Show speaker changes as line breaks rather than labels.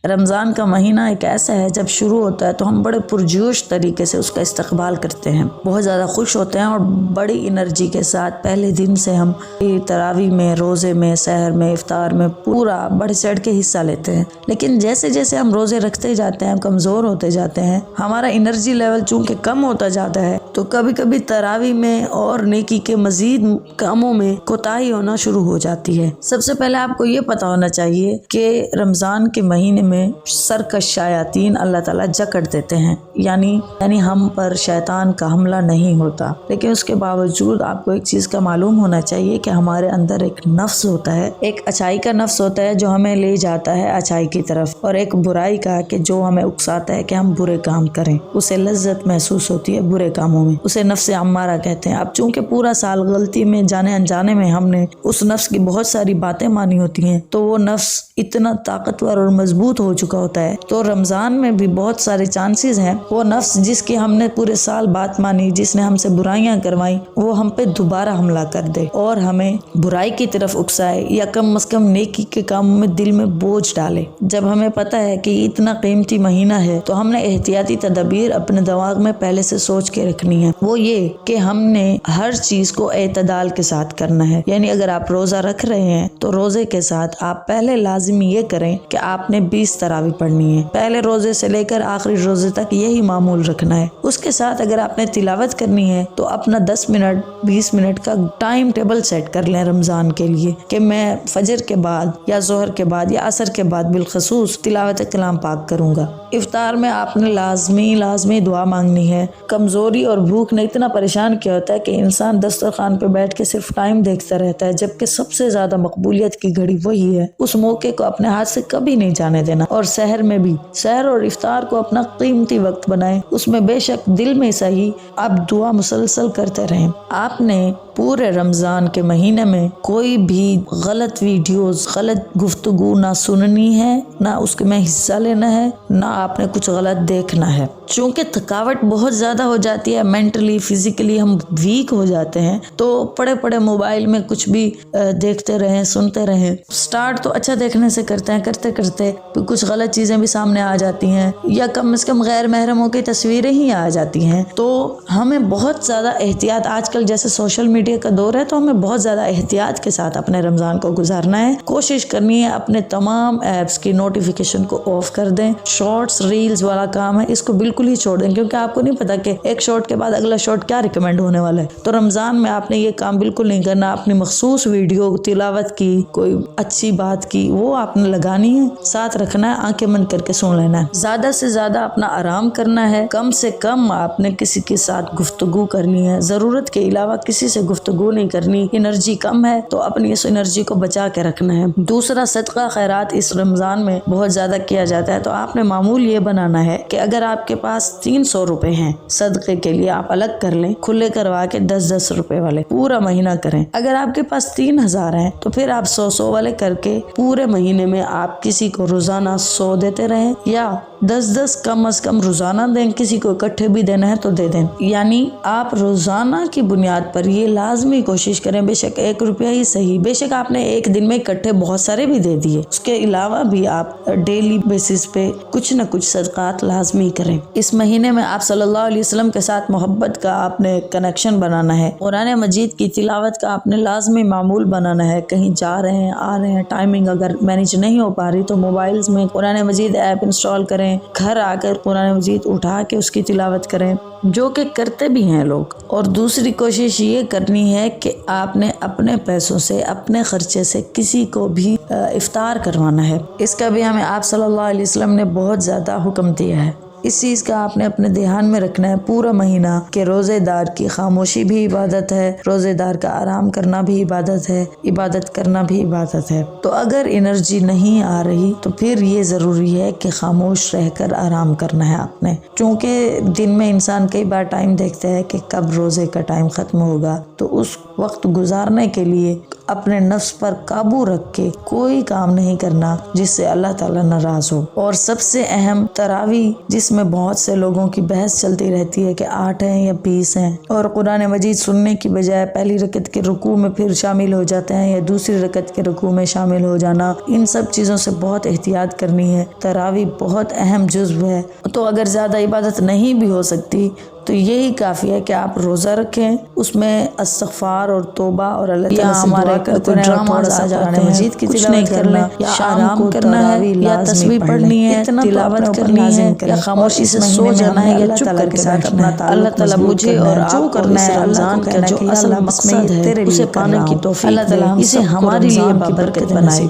رمضان کا مہینہ ایک ایسا ہے جب شروع ہوتا ہے تو ہم بڑے پرجوش طریقے سے اس کا استقبال کرتے ہیں، بہت زیادہ خوش ہوتے ہیں اور بڑی انرجی کے ساتھ پہلے دن سے ہم تراویح میں، روزے میں، سحر میں، افطار میں پورا بڑھ چڑھ کے حصہ لیتے ہیں۔ لیکن جیسے جیسے ہم روزے رکھتے جاتے ہیں، کمزور ہوتے جاتے ہیں، ہمارا انرجی لیول چونکہ کم ہوتا جاتا ہے تو کبھی کبھی تراویح میں اور نیکی کے مزید کاموں میں کوتاہی ہونا شروع ہو جاتی ہے۔ سب سے پہلے آپ کو یہ پتا ہونا چاہیے کہ رمضان کے مہینے میں سرکش شیاطین اللہ تعالیٰ جکڑ دیتے ہیں، یعنی ہم پر شیطان کا حملہ نہیں ہوتا، لیکن اس کے باوجود آپ کو ایک چیز کا معلوم ہونا چاہیے کہ ہمارے اندر ایک نفس ہوتا ہے، ایک اچھائی کا نفس ہوتا ہے جو ہمیں لے جاتا ہے اچھائی کی طرف، اور ایک برائی کا کہ جو ہمیں اکساتا ہے کہ ہم برے کام کریں، اسے لذت محسوس ہوتی ہے برے کاموں میں، اسے نفس امارہ کہتے ہیں۔ اب چونکہ پورا سال غلطی میں، جانے انجانے میں ہم نے اس نفس کی بہت ساری باتیں مانی ہوتی ہیں تو وہ نفس اتنا طاقتور اور مضبوط ہو چکا ہوتا ہے، تو رمضان میں بھی بہت سارے چانسز ہیں وہ نفس جس کی ہم نے پورے سال بات مانی، جس نے ہم سے برائیاں کروائیں، وہ ہم پہ دوبارہ حملہ کر دے اور ہمیں برائی کی طرف اکسائے یا کم از کم نیکی کے کاموں میں دل میں بوجھ ڈالے۔ جب ہمیں پتہ ہے کہ اتنا قیمتی مہینہ ہے تو ہم نے احتیاطی تدابیر اپنے دماغ میں پہلے سے سوچ کے رکھنی ہے، وہ یہ کہ ہم نے ہر چیز کو اعتدال کے ساتھ کرنا ہے۔ یعنی اگر آپ روزہ رکھ رہے ہیں تو روزے کے ساتھ آپ پہلے لازمی یہ کریں کہ آپ نے 20 تراویح پڑھنی ہے، پہلے روزے سے لے کر آخری روزے تک یہی معمول رکھنا ہے۔ اس کے ساتھ اگر آپ نے تلاوت کرنی ہے تو اپنا 10 منٹ 20 منٹ کا ٹائم ٹیبل سیٹ کر لیں رمضان کے لیے کہ میں فجر کے بعد یا ظہر کے بعد یا عصر کے بعد بالخصوص تلاوت کلام پاک کروں گا۔ افطار میں آپ نے لازمی دعا مانگنی ہے۔ کمزوری اور بھوک نے اتنا پریشان کیا ہوتا ہے کہ انسان دسترخوان پہ بیٹھ کے صرف ٹائم دیکھتا رہتا ہے، جبکہ سب سے زیادہ مقبولیت کی گھڑی وہی ہے۔ اس موقع کو اپنے ہاتھ سے کبھی نہیں جانے دینا، اور سحر میں بھی، سحر اور افطار کو اپنا قیمتی وقت بنائیں۔ اس میں بے شک دل میں صحیح آپ دعا مسلسل کرتے رہیں۔ آپ نے پورے رمضان کے مہینے میں کوئی بھی غلط ویڈیوز، غلط گفتگو نہ سننی ہے، نہ اس میں حصہ لینا ہے، نہ آپ نے کچھ غلط دیکھنا ہے۔ چونکہ تھکاوٹ بہت زیادہ ہو جاتی ہے، مینٹلی فزیکلی ہم ویک ہو جاتے ہیں، تو پڑے موبائل میں کچھ بھی دیکھتے رہیں، سنتے رہیں۔ سٹارٹ تو اچھا دیکھنے سے کرتے ہیں، کرتے کچھ غلط چیزیں بھی سامنے آ جاتی ہیں یا کم از کم غیر محرموں کی تصویریں ہی آ جاتی ہیں، تو ہمیں بہت زیادہ احتیاط، آج کل جیسے سوشل میڈیا کا دور ہے تو ہمیں بہت زیادہ احتیاط کے ساتھ اپنے رمضان کو گزارنا ہے۔ کوشش کرنی ہے اپنے تمام ایپس کی نوٹیفیکیشن کو آف کر دیں۔ شارٹس ریلز والا کام ہے، اس کو بالکل ہی چھوڑ دیں، کیونکہ آپ کو نہیں پتا کہ ایک شارٹ کے بعد اگلا شارٹ کیا ریکمینڈ ہونے والا ہے۔ تو رمضان میں آپ نے یہ کام بالکل نہیں کرنا۔ اپنی مخصوص ویڈیو تلاوت کی، کوئی اچھی بات کی، وہ آپ نے لگانی ہے، ساتھ رکھنا ہے، آنکھیں بند کر کے سن لینا ہے۔ زیادہ سے زیادہ اپنا آرام کرنا ہے، کم سے کم آپ نے کسی کے ساتھ گفتگو کرنی ہے، ضرورت کے علاوہ کسی سے گفتگو نہیں کرنی۔ انرجی کم ہے تو اپنی اس انرجی کو بچا کے رکھنا ہے۔ دوسرا، صدقہ خیرات اس رمضان میں بہت زیادہ کیا جاتا ہے، تو آپ نے معمول یہ بنانا ہے کہ اگر آپ کے پاس 300 روپے ہیں صدقے کے لیے، آپ الگ کر لیں، کھلے کروا کے 10 روپے والے پورا مہینہ کریں۔ اگر آپ کے پاس 3000 ہیں تو پھر آپ 100 والے کر کے پورے مہینے میں آپ کسی کو روزانہ 100 دیتے رہیں، یا 10 کم از کم روزانہ دیں، کسی کو اکٹھے بھی دینا ہے تو دے دیں۔ یعنی آپ روزانہ کی بنیاد پر یہ لازمی کوشش کریں، بے شک 1 روپیہ ہی صحیح، بے شک آپ نے ایک دن میں اکٹھے بہت سارے بھی دے دیے، اس کے علاوہ بھی آپ ڈیلی بیسس پہ کچھ نہ کچھ صدقات لازمی کریں۔ اس مہینے میں آپ صلی اللہ علیہ وسلم کے ساتھ محبت کا آپ نے کنیکشن بنانا ہے، قرآن مجید کی تلاوت کا آپ نے لازمی معمول بنانا ہے۔ کہیں جا رہے ہیں، آ رہے ہیں، ٹائمنگ اگر مینیج نہیں ہو پا رہی تو موبائلز میں قرآن مجید ایپ انسٹال کریں، گھر آ کر قرآن مجید اٹھا کے اس کی تلاوت کریں، جو کہ کرتے بھی ہیں لوگ۔ اور دوسری کوشش یہ کرنی ہے کہ آپ نے اپنے پیسوں سے، اپنے خرچے سے کسی کو بھی افطار کروانا ہے۔ اس کا بھی ہمیں آپ صلی اللہ علیہ وسلم نے بہت زیادہ حکم دیا ہے۔ اس چیز کا آپ نے اپنے دھیان میں رکھنا ہے پورا مہینہ کہ روزے دار کی خاموشی بھی عبادت ہے، روزے دار کا آرام کرنا بھی عبادت ہے، عبادت کرنا بھی عبادت ہے۔ تو اگر انرجی نہیں آ رہی تو پھر یہ ضروری ہے کہ خاموش رہ کر آرام کرنا ہے آپ نے، چونکہ دن میں انسان کئی بار ٹائم دیکھتا ہے کہ کب روزے کا ٹائم ختم ہوگا، تو اس وقت گزارنے کے لیے اپنے نفس پر قابو رکھ کے کوئی کام نہیں کرنا جس سے اللہ تعالیٰ ناراض ہو۔ اور سب سے اہم تراویح، جس میں بہت سے لوگوں کی بحث چلتی رہتی ہے کہ 8 ہیں یا 20 ہیں، اور قرآن مجید سننے کی بجائے پہلی رکعت کے رکوع میں پھر شامل ہو جاتے ہیں یا دوسری رکعت کے رکوع میں شامل ہو جانا، ان سب چیزوں سے بہت احتیاط کرنی ہے۔ تراویح بہت اہم جزو ہے، تو اگر زیادہ عبادت نہیں بھی ہو سکتی تو یہی کافی ہے کہ آپ روزہ رکھیں، اس میں استغفار اور توبہ اور اللہ تعالیٰ سے دعا کرتے ہیں، تھوڑا سا قرآن مجید کی تلاوت کرنا یا آرام کرنا ہے یا تسبیح پڑھنی ہے، تلاوت کرنی ہے یا خاموشی سے سو جانا ہے یا چپ کر کے بیٹھنا ہے۔ اللہ تعالیٰ مجھے اور آپ کو اس رمضان کا جو اصل مقصد ہے اسے پانے کی توفیق دے، اسے ہمارے لیے بابرکت بنائے۔